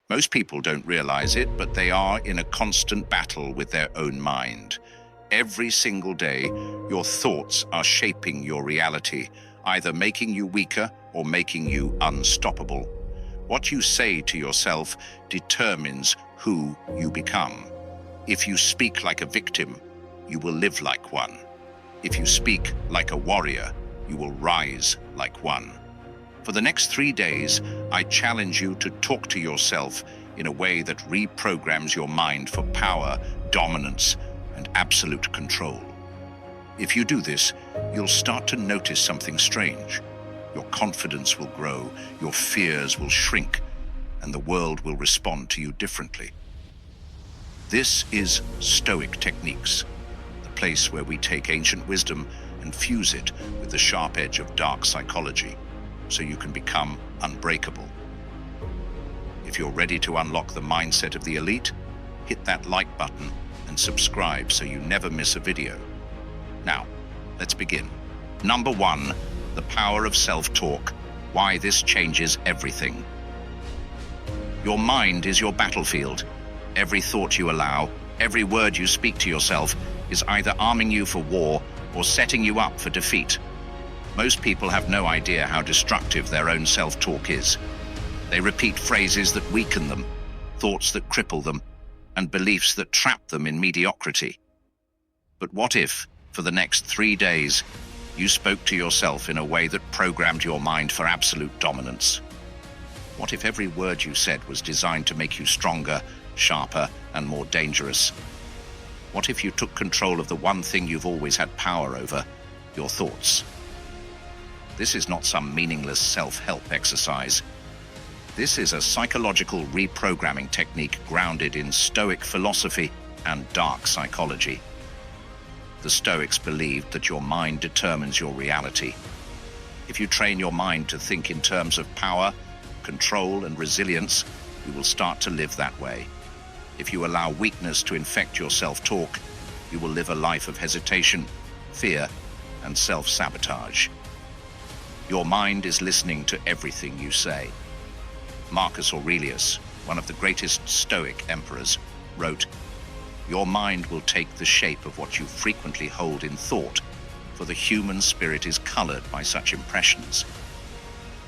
Most people don't realize it, but they are in a constant battle with their own mind. Every single day, your thoughts are shaping your reality, either making you weaker or making you unstoppable. What you say to yourself determines who you become. If you speak like a victim, you will live like one. If you speak like a warrior, you will rise like one. For the next 3 days, I challenge you to talk to yourself in a way that reprograms your mind for power, dominance, and absolute control. If you do this, you'll start to notice something strange. Your confidence will grow, your fears will shrink, and the world will respond to you differently. This is Stoic techniques, the place where we take ancient wisdom and fuse it with the sharp edge of dark psychology, so you can become unbreakable. If you're ready to unlock the mindset of the elite, hit that like button and subscribe so you never miss a video. Now, let's begin. Number 1, the power of self-talk. Why this changes everything. Your mind is your battlefield. Every thought you allow, every word you speak to yourself is either arming you for war or setting you up for defeat. Most people have no idea how destructive their own self-talk is. They repeat phrases that weaken them, thoughts that cripple them, and beliefs that trap them in mediocrity. But what if, for the next 3 days, you spoke to yourself in a way that programmed your mind for absolute dominance? What if every word you said was designed to make you stronger, sharper, and more dangerous? What if you took control of the one thing you've always had power over, your thoughts? This is not some meaningless self-help exercise. This is a psychological reprogramming technique grounded in Stoic philosophy and dark psychology. The Stoics believed that your mind determines your reality. If you train your mind to think in terms of power, control, and resilience, you will start to live that way. If you allow weakness to infect your self-talk, you will live a life of hesitation, fear, and self-sabotage. Your mind is listening to everything you say. Marcus Aurelius, one of the greatest Stoic emperors, wrote, "Your mind will take the shape of what you frequently hold in thought, for the human spirit is colored by such impressions."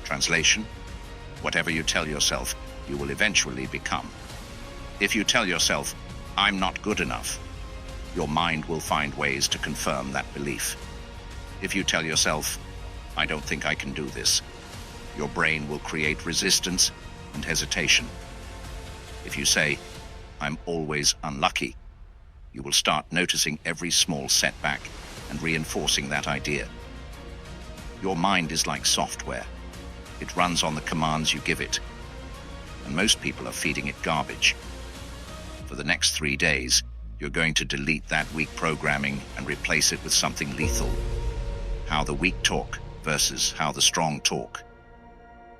Translation: whatever you tell yourself, you will eventually become. If you tell yourself, "I'm not good enough," your mind will find ways to confirm that belief. If you tell yourself, "I don't think I can do this," your brain will create resistance and hesitation. If you say, "I'm always unlucky," you will start noticing every small setback and reinforcing that idea. Your mind is like software. It runs on the commands you give it, and most people are feeding it garbage. For the next 3 days, you're going to delete that weak programming and replace it with something lethal. How the weak talk versus how the strong talk.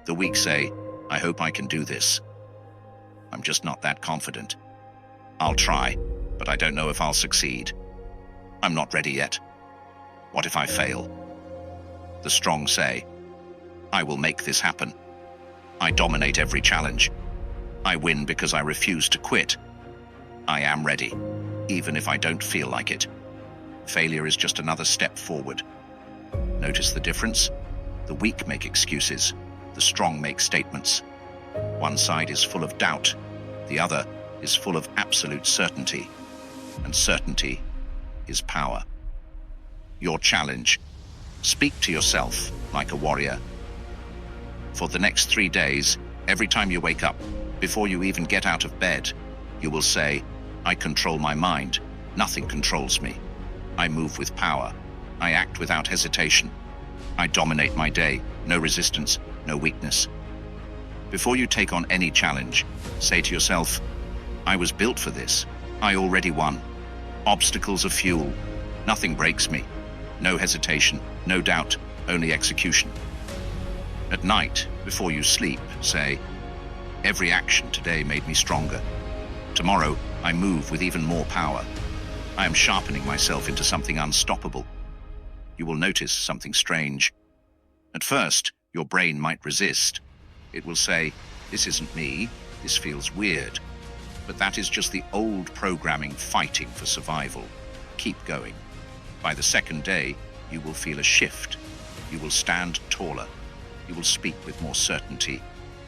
The weak say, "I hope I can do this. I'm just not that confident. I'll try, but I don't know if I'll succeed. I'm not ready yet. What if I fail?" The strong say, "I will make this happen. I dominate every challenge. I win because I refuse to quit. I am ready, even if I don't feel like it. Failure is just another step forward." Notice the difference? The weak make excuses. The strong make statements. One side is full of doubt. The other is full of absolute certainty. And certainty is power. Your challenge: speak to yourself like a warrior. For the next 3 days, every time you wake up, before you even get out of bed, you will say, "I control my mind. Nothing controls me. I move with power. I act without hesitation. I dominate my day. No resistance, no weakness." Before you take on any challenge, say to yourself, "I was built for this. I already won. Obstacles are fuel. Nothing breaks me. No hesitation, no doubt, only execution." At night, before you sleep, say, "Every action today made me stronger. Tomorrow, I move with even more power. I am sharpening myself into something unstoppable." You will notice something strange. At first, your brain might resist. It will say, "This isn't me. This feels weird, but that is just the old programming fighting for survival. Keep going. By the second day, you will feel a shift. You will stand taller. You will speak with more certainty.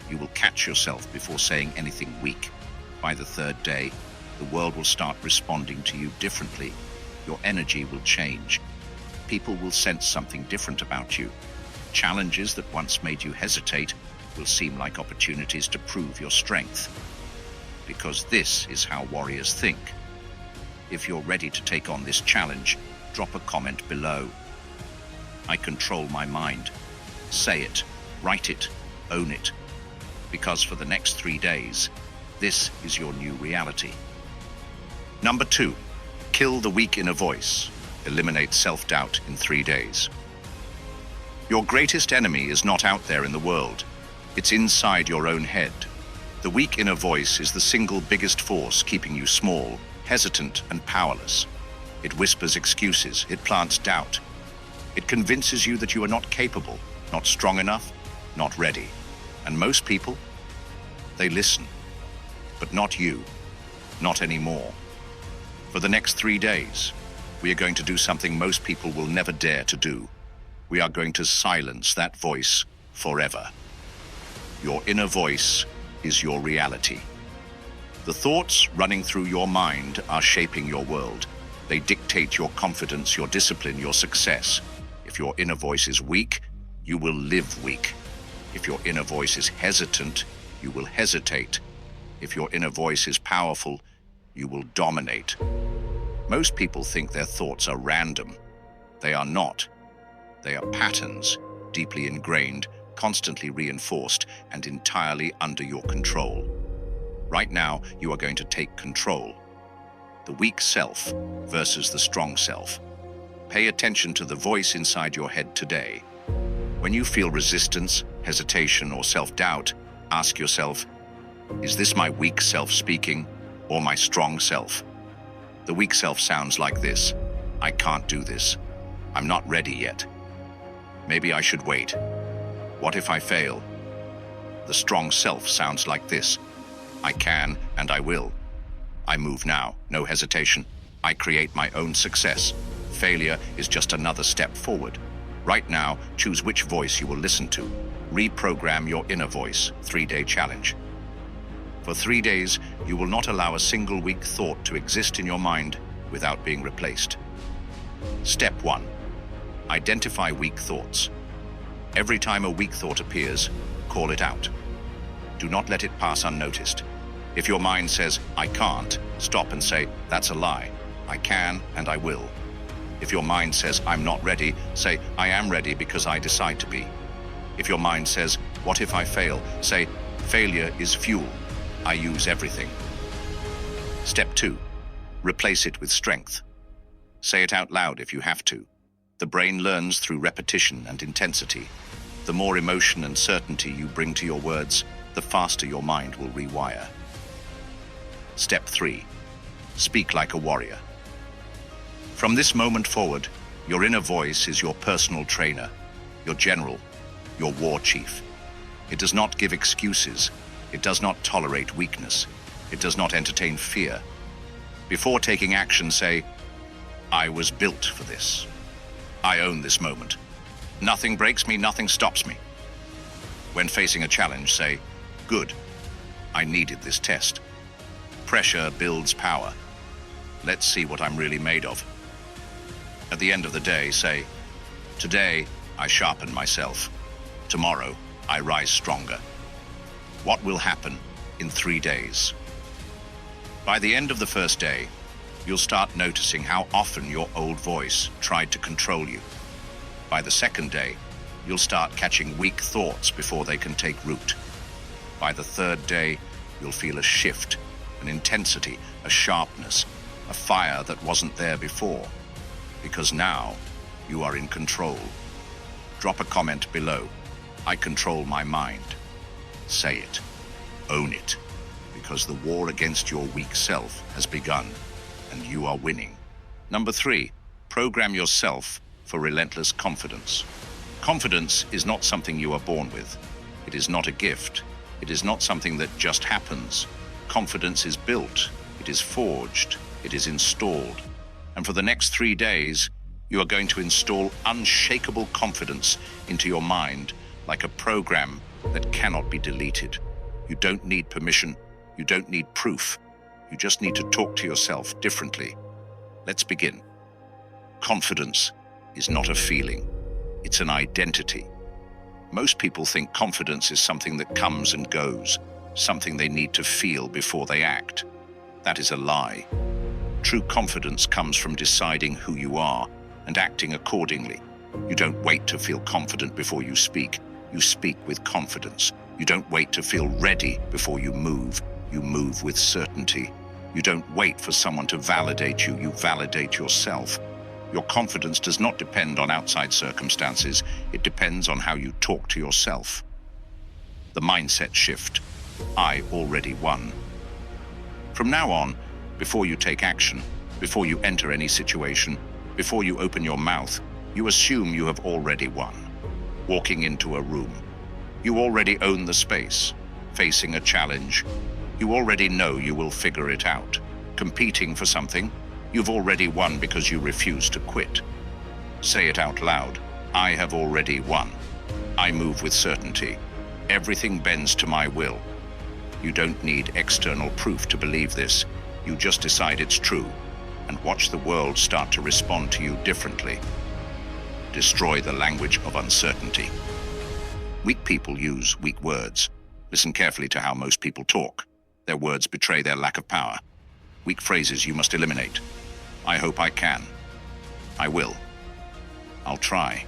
You will catch yourself before saying anything weak. By the third day, the world will start responding to you differently. Your energy will change. People will sense something different about you. Challenges that once made you hesitate will seem like opportunities to prove your strength. Because this is how warriors think. If you're ready to take on this challenge, drop a comment below. I control my mind. Say it, write it, own it. Because for the next 3 days, this is your new reality. Number 2, kill the weak inner voice. Eliminate self-doubt in 3 days. Your greatest enemy is not out there in the world. It's inside your own head. The weak inner voice is the single biggest force keeping you small, hesitant, and powerless. It whispers excuses. It plants doubt. It convinces you that you are not capable, not strong enough, not ready. And most people, they listen. But not you. Not anymore. For the next 3 days, we are going to do something most people will never dare to do. We are going to silence that voice forever. Your inner voice is your reality. The thoughts running through your mind are shaping your world. They dictate your confidence, your discipline, your success. If your inner voice is weak, you will live weak. If your inner voice is hesitant, you will hesitate. If your inner voice is powerful, you will dominate. Most people think their thoughts are random. They are not. They are patterns, deeply ingrained, constantly reinforced, and entirely under your control. Right now, you are going to take control. The weak self versus the strong self. Pay attention to the voice inside your head today. When you feel resistance, hesitation, or self-doubt, ask yourself, is this my weak self speaking or my strong self? The weak self sounds like this. I can't do this. I'm not ready yet. Maybe I should wait. What if I fail? The strong self sounds like this. I can and I will. I move now, no hesitation. I create my own success. Failure is just another step forward. Right now, choose which voice you will listen to. Reprogram your inner voice, 3-day challenge. For 3 days, you will not allow a single weak thought to exist in your mind without being replaced. Step 1. Identify weak thoughts. Every time a weak thought appears, call it out. Do not let it pass unnoticed. If your mind says, I can't, stop and say, that's a lie. I can and I will. If your mind says, I'm not ready, say, I am ready because I decide to be. If your mind says, what if I fail? Say, failure is fuel. I use everything. Step 2. Replace it with strength. Say it out loud if you have to. The brain learns through repetition and intensity. The more emotion and certainty you bring to your words, the faster your mind will rewire. Step 3. Speak like a warrior. From this moment forward, your inner voice is your personal trainer, your general, your war chief. It does not give excuses. It does not tolerate weakness. It does not entertain fear. Before taking action, say, I was built for this. I own this moment. Nothing breaks me, nothing stops me. When facing a challenge, say, good, I needed this test. Pressure builds power. Let's see what I'm really made of. At the end of the day, say, today I sharpen myself. Tomorrow I rise stronger. What will happen in 3 days? By the end of the first day, you'll start noticing how often your old voice tried to control you. By the second day, you'll start catching weak thoughts before they can take root. By the third day, you'll feel a shift, an intensity, a sharpness, a fire that wasn't there before. Because now, you are in control. Drop a comment below. I control my mind. Say it. Own it. Because the war against your weak self has begun, and you are winning. Number 3, program yourself for relentless confidence. Confidence is not something you are born with. It is not a gift. It is not something that just happens. Confidence is built, it is forged, it is installed. And for the next 3 days, you are going to install unshakable confidence into your mind like a program that cannot be deleted. You don't need permission, you don't need proof. You just need to talk to yourself differently. Let's begin. Confidence is not a feeling, it's an identity. Most people think confidence is something that comes and goes, something they need to feel before they act. That is a lie. True confidence comes from deciding who you are and acting accordingly. You don't wait to feel confident before you speak. You speak with confidence. You don't wait to feel ready before you move. You move with certainty. You don't wait for someone to validate you. You validate yourself. Your confidence does not depend on outside circumstances. It depends on how you talk to yourself. The mindset shift. I already won. From now on, before you take action, before you enter any situation, before you open your mouth, you assume you have already won. Walking into a room, you already own the space. Facing a challenge, you already know you will figure it out. Competing for something, you've already won because you refuse to quit. Say it out loud. I have already won. I move with certainty. Everything bends to my will. You don't need external proof to believe this. You just decide it's true and watch the world start to respond to you differently. Destroy the language of uncertainty. Weak people use weak words. Listen carefully to how most people talk. Their words betray their lack of power. Weak phrases you must eliminate. I hope I can. I will. I'll try.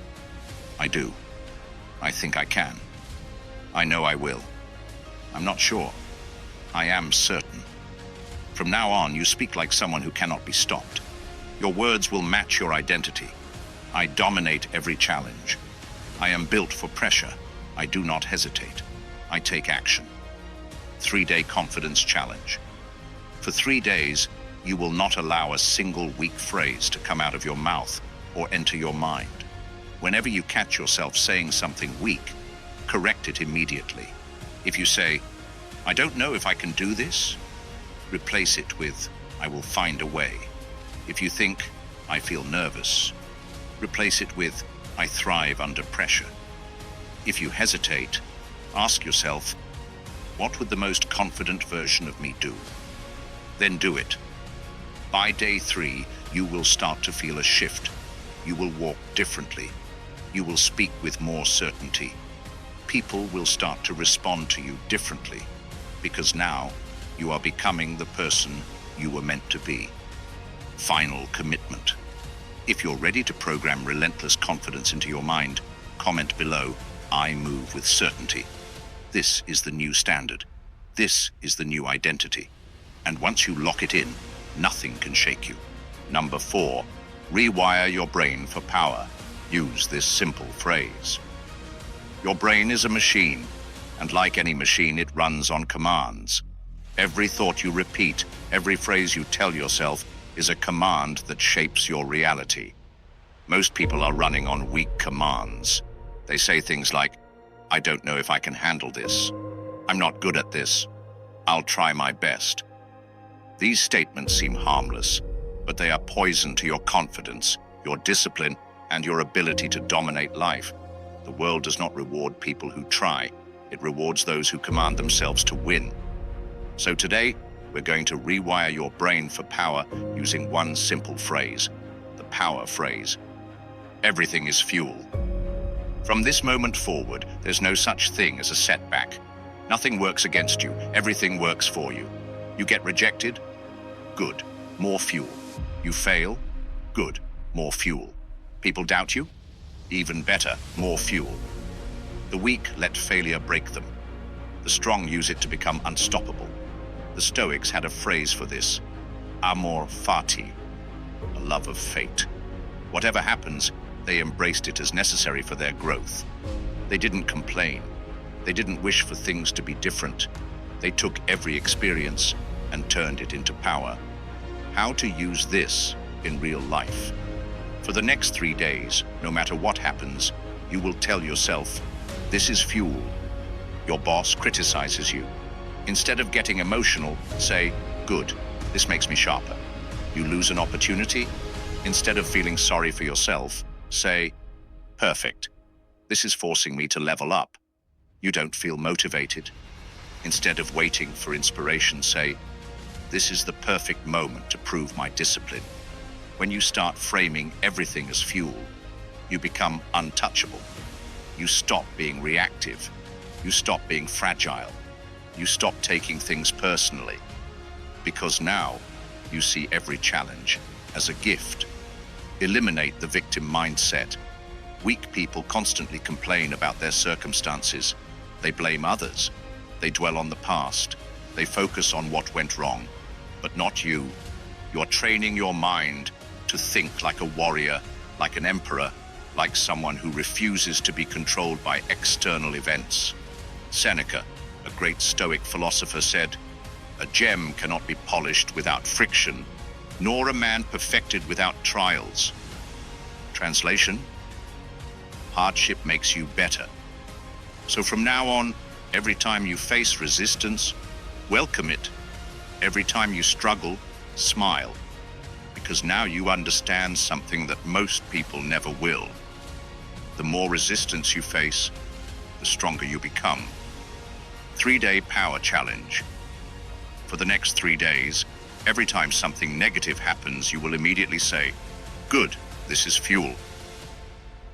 I do. I think I can. I know I will. I'm not sure. I am certain. From now on, you speak like someone who cannot be stopped. Your words will match your identity. I dominate every challenge. I am built for pressure. I do not hesitate. I take action. 3-day confidence challenge. For 3 days, you will not allow a single weak phrase to come out of your mouth or enter your mind. Whenever you catch yourself saying something weak, correct it immediately. If you say, I don't know if I can do this, replace it with, I will find a way. If you think, I feel nervous, replace it with, I thrive under pressure. If you hesitate, ask yourself, what would the most confident version of me do? Then do it. By day 3, you will start to feel a shift. You will walk differently. You will speak with more certainty. People will start to respond to you differently, because now you are becoming the person you were meant to be. Final commitment. If you're ready to program relentless confidence into your mind, comment below, I move with certainty. This is the new standard. This is the new identity. And once you lock it in, nothing can shake you. Number 4, rewire your brain for power. Use this simple phrase. Your brain is a machine, and like any machine, it runs on commands. Every thought you repeat, every phrase you tell yourself is a command that shapes your reality. Most people are running on weak commands. They say things like, I don't know if I can handle this. I'm not good at this. I'll try my best. These statements seem harmless, but they are poison to your confidence, your discipline, and your ability to dominate life. The world does not reward people who try. It rewards those who command themselves to win. So today, we're going to rewire your brain for power using one simple phrase, the power phrase. Everything is fuel. From this moment forward, there's no such thing as a setback. Nothing works against you. Everything works for you. You get rejected? Good. More fuel. You fail? Good. More fuel. People doubt you? Even better. More fuel. The weak let failure break them. The strong use it to become unstoppable. The Stoics had a phrase for this, amor fati, a love of fate. Whatever happens, they embraced it as necessary for their growth. They didn't complain. They didn't wish for things to be different. They took every experience and turned it into power. How to use this in real life. For the next 3 days, no matter what happens, you will tell yourself, this is fuel. Your boss criticizes you. Instead of getting emotional, say, "Good, this makes me sharper." You lose an opportunity. Instead of feeling sorry for yourself, say, "Perfect, this is forcing me to level up." You don't feel motivated. Instead of waiting for inspiration, say, "This is the perfect moment to prove my discipline." When you start framing everything as fuel, you become untouchable. You stop being reactive. You stop being fragile. You stop taking things personally. Because now you see every challenge as a gift. Eliminate the victim mindset. Weak people constantly complain about their circumstances. They blame others. They dwell on the past. They focus on what went wrong, but not you. You're training your mind to think like a warrior, like an emperor, like someone who refuses to be controlled by external events. Seneca, a great Stoic philosopher, said, "A gem cannot be polished without friction, nor a man perfected without trials." Translation: hardship makes you better. So from now on, every time you face resistance, welcome it. Every time you struggle, smile. Because now you understand something that most people never will. The more resistance you face, the stronger you become. 3-day power challenge. For the next 3 days, every time something negative happens, you will immediately say, "Good, this is fuel.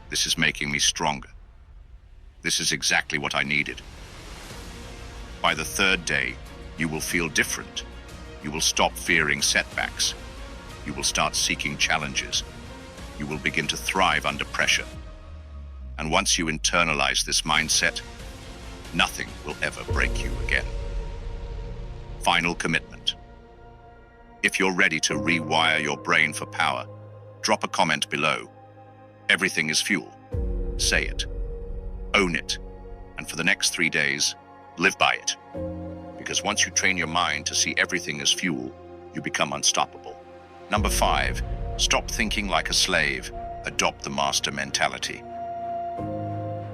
This is making me stronger. This is exactly what I needed." By the 3rd day, you will feel different. You will stop fearing setbacks. You will start seeking challenges. You will begin to thrive under pressure. And once you internalize this mindset, nothing will ever break you again. Final commitment. If you're ready to rewire your brain for power, drop a comment below. Everything is fuel. Say it. Own it. And for the next 3 days, live by it. Because once you train your mind to see everything as fuel, you become unstoppable. Number 5, stop thinking like a slave. Adopt the master mentality.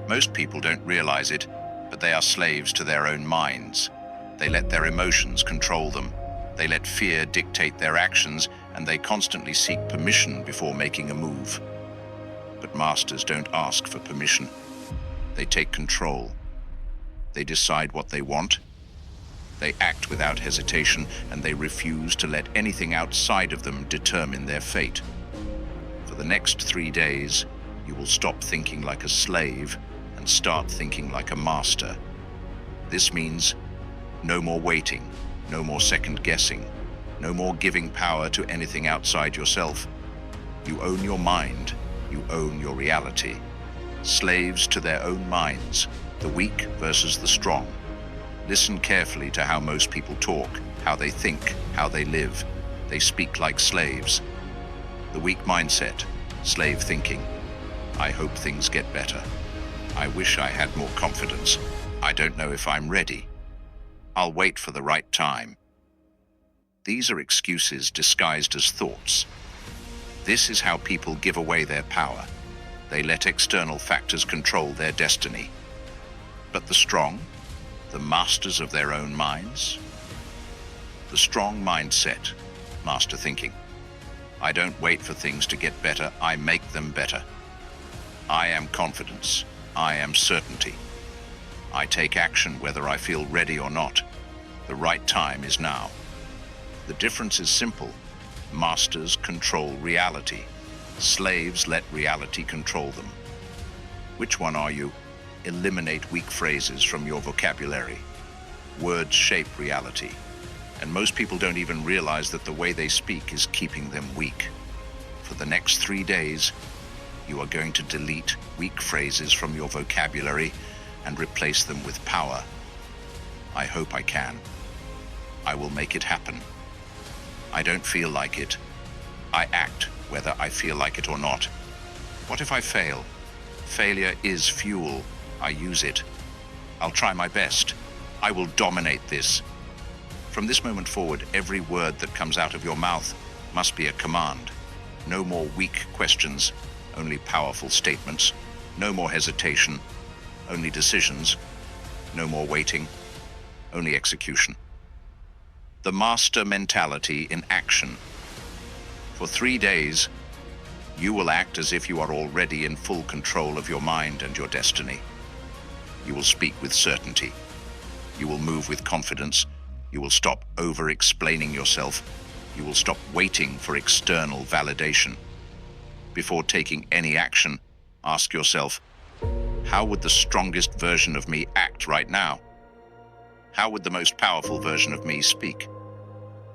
Most people don't realize it, but they are slaves to their own minds. They let their emotions control them. They let fear dictate their actions, and they constantly seek permission before making a move. But masters don't ask for permission. They take control. They decide what they want. They act without hesitation, and they refuse to let anything outside of them determine their fate. For the next 3 days, you will stop thinking like a slave and start thinking like a master. This means no more waiting, no more second guessing, no more giving power to anything outside yourself. You own your mind, you own your reality. Slaves to their own minds, the weak versus the strong. Listen carefully to how most people talk, how they think, how they live. They speak like slaves. The weak mindset, slave thinking. I hope things get better. I wish I had more confidence. I don't know if I'm ready. I'll wait for the right time. These are excuses disguised as thoughts. This is how people give away their power. They let external factors control their destiny. But the strong, the masters of their own minds? The strong mindset, master thinking. I don't wait for things to get better, I make them better. I am confidence, I am certainty. I take action whether I feel ready or not. The right time is now. The difference is simple. Masters control reality. Slaves let reality control them. Which one are you? Eliminate weak phrases from your vocabulary. Words shape reality. And most people don't even realize that the way they speak is keeping them weak. For the next 3 days, you are going to delete weak phrases from your vocabulary and replace them with power. I hope I can. I will make it happen. I don't feel like it. I act whether I feel like it or not. What if I fail? Failure is fuel. I use it. I'll try my best. I will dominate this. From this moment forward, every word that comes out of your mouth must be a command. No more weak questions, only powerful statements. No more hesitation, only decisions. No more waiting, only execution. The master mentality in action. For 3 days, you will act as if you are already in full control of your mind and your destiny. You will speak with certainty. You will move with confidence. You will stop over-explaining yourself. You will stop waiting for external validation. Before taking any action, ask yourself, how would the strongest version of me act right now? How would the most powerful version of me speak?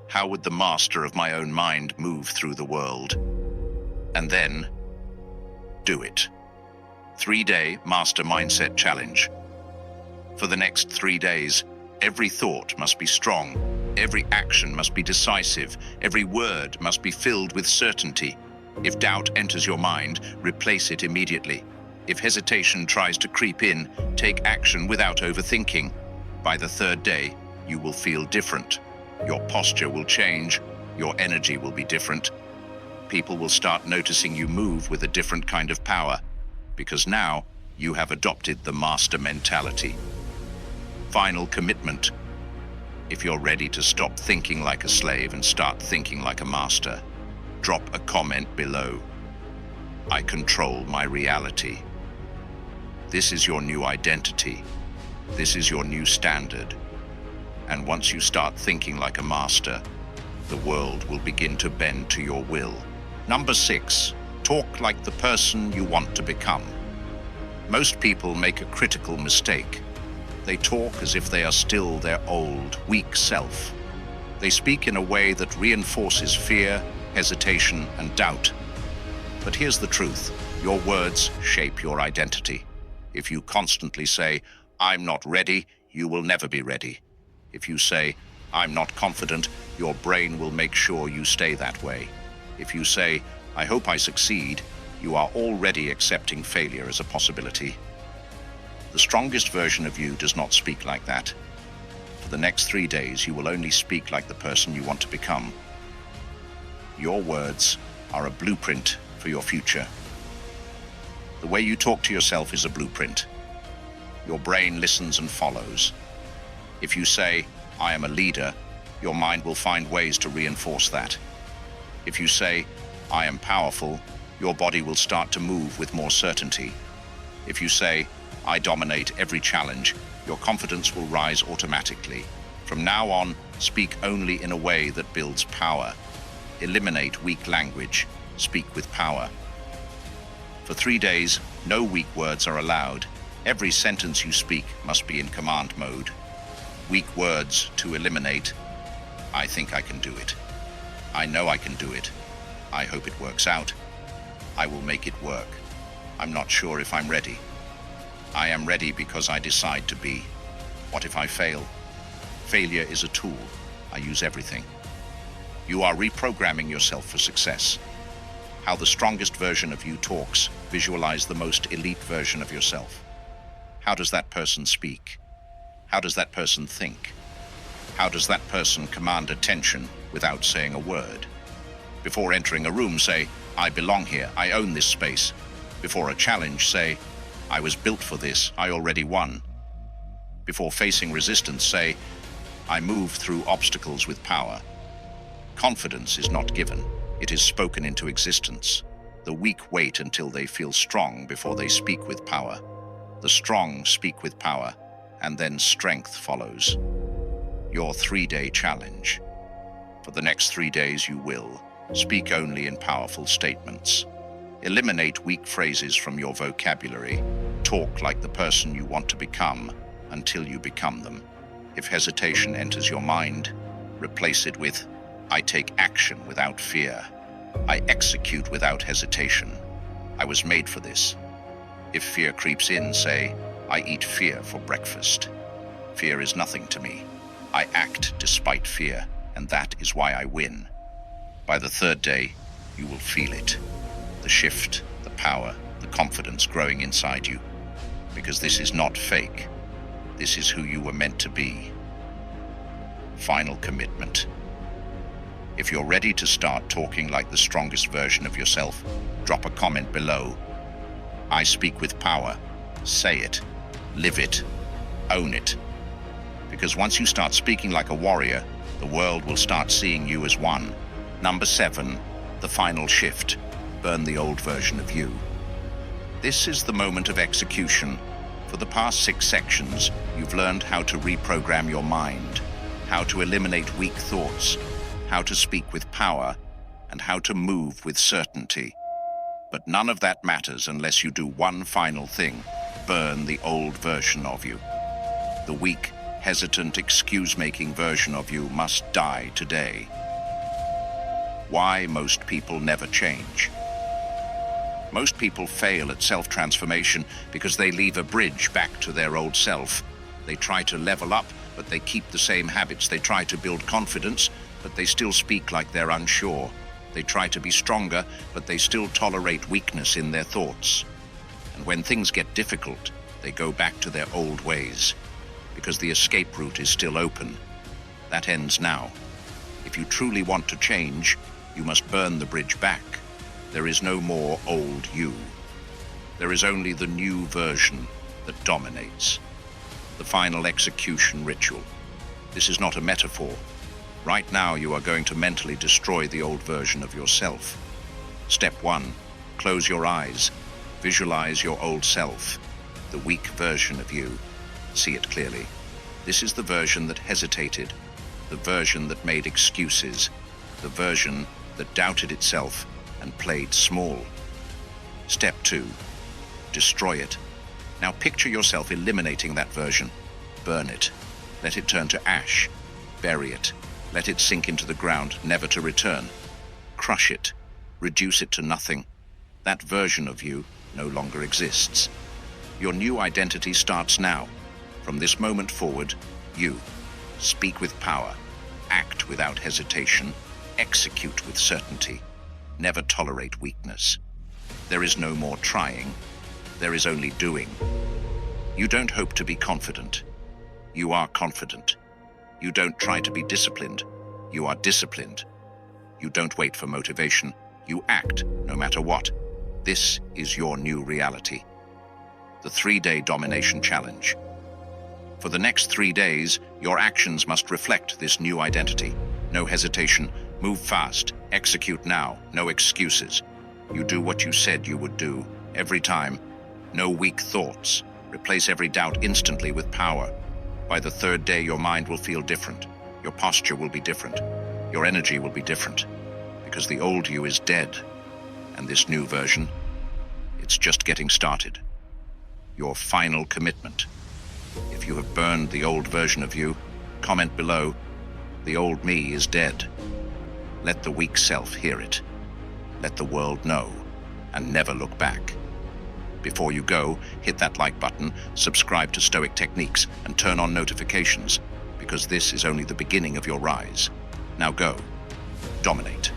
How would the master of my own mind move through the world? And then, do it. 3-day Master Mindset Challenge. For the next 3 days, every thought must be strong, every action must be decisive, every word must be filled with certainty. If doubt enters your mind, replace it immediately. If hesitation tries to creep in, take action without overthinking. By the 3rd day, you will feel different. Your posture will change, your energy will be different. People will start noticing you move with a different kind of power, because now you have adopted the master mentality. Final commitment. If you're ready to stop thinking like a slave and start thinking like a master, drop a comment below. I control my reality. This is your new identity. This is your new standard. And once you start thinking like a master, the world will begin to bend to your will. Number 6, talk like the person you want to become. Most people make a critical mistake. They talk as if they are still their old, weak self. They speak in a way that reinforces fear, hesitation, and doubt. But here's the truth. Your words shape your identity. If you constantly say, I'm not ready, you will never be ready. If you say, I'm not confident, your brain will make sure you stay that way. If you say, I hope I succeed, you are already accepting failure as a possibility. The strongest version of you does not speak like that. For the next 3 days, you will only speak like the person you want to become. Your words are a blueprint for your future. The way you talk to yourself is a blueprint. Your brain listens and follows. If you say, I am a leader, your mind will find ways to reinforce that. If you say, I am powerful, your body will start to move with more certainty. If you say, I dominate every challenge, your confidence will rise automatically. From now on, speak only in a way that builds power. Eliminate weak language. Speak with power. For 3 days, no weak words are allowed. Every sentence you speak must be in command mode. Weak words to eliminate. I think I can do it. I know I can do it. I hope it works out. I will make it work. I'm not sure if I'm ready. I am ready because I decide to be. What if I fail? Failure is a tool. I use everything. You are reprogramming yourself for success. How the strongest version of you talks. Visualize the most elite version of yourself. How does that person speak? How does that person think? How does that person command attention without saying a word? Before entering a room, say, I belong here, I own this space. Before a challenge, say, I was built for this, I already won. Before facing resistance, say, I move through obstacles with power. Confidence is not given, it is spoken into existence. The weak wait until they feel strong before they speak with power. The strong speak with power, and then strength follows. Your 3-day challenge. For the next 3 days you will speak only in powerful statements. Eliminate weak phrases from your vocabulary. Talk like the person you want to become until you become them. If hesitation enters your mind, replace it with, I take action without fear. I execute without hesitation. I was made for this. If fear creeps in, say, I eat fear for breakfast. Fear is nothing to me. I act despite fear, and that is why I win. By the 3rd day, you will feel it. The shift, the power, the confidence growing inside you. Because this is not fake. This is who you were meant to be. Final commitment. If you're ready to start talking like the strongest version of yourself, drop a comment below. I speak with power. Say it. Live it. Own it. Because once you start speaking like a warrior, the world will start seeing you as one. Number 7, the final shift. Burn the old version of you. This is the moment of execution. For the past 6 sections, you've learned how to reprogram your mind, how to eliminate weak thoughts, how to speak with power, and how to move with certainty. But none of that matters unless you do one final thing: burn the old version of you. The weak, hesitant, excuse-making version of you must die today. Why most people never change. Most people fail at self-transformation because they leave a bridge back to their old self. They try to level up, but they keep the same habits. They try to build confidence, but they still speak like they're unsure. They try to be stronger, but they still tolerate weakness in their thoughts. And when things get difficult, they go back to their old ways, because the escape route is still open. That ends now. If you truly want to change, you must burn the bridge back. There is no more old you. There is only the new version that dominates. The final execution ritual. This is not a metaphor. Right now, you are going to mentally destroy the old version of yourself. Step 1, close your eyes. Visualize your old self, the weak version of you. See it clearly. This is the version that hesitated, the version that made excuses, the version that doubted itself and played small. Step 2, destroy it. Now picture yourself eliminating that version. Burn it. Let it turn to ash. Bury it. Let it sink into the ground, never to return. Crush it. Reduce it to nothing. That version of you no longer exists. Your new identity starts now. From this moment forward, you speak with power, act without hesitation, execute with certainty. Never tolerate weakness. There is no more trying. There is only doing. You don't hope to be confident. You are confident. You don't try to be disciplined. You are disciplined. You don't wait for motivation. You act, no matter what. This is your new reality. The 3-day domination challenge. For the next 3 days, your actions must reflect this new identity. No hesitation. Move fast. Execute now. No excuses. You do what you said you would do, every time. No weak thoughts. Replace every doubt instantly with power. By the 3rd day, your mind will feel different. Your posture will be different. Your energy will be different. Because the old you is dead. And this new version, it's just getting started. Your final commitment. If you have burned the old version of you, comment below, "The old me is dead." Let the weak self hear it. Let the world know, and never look back. Before you go, hit that like button, subscribe to Stoic Techniques, and turn on notifications, because this is only the beginning of your rise. Now go. Dominate.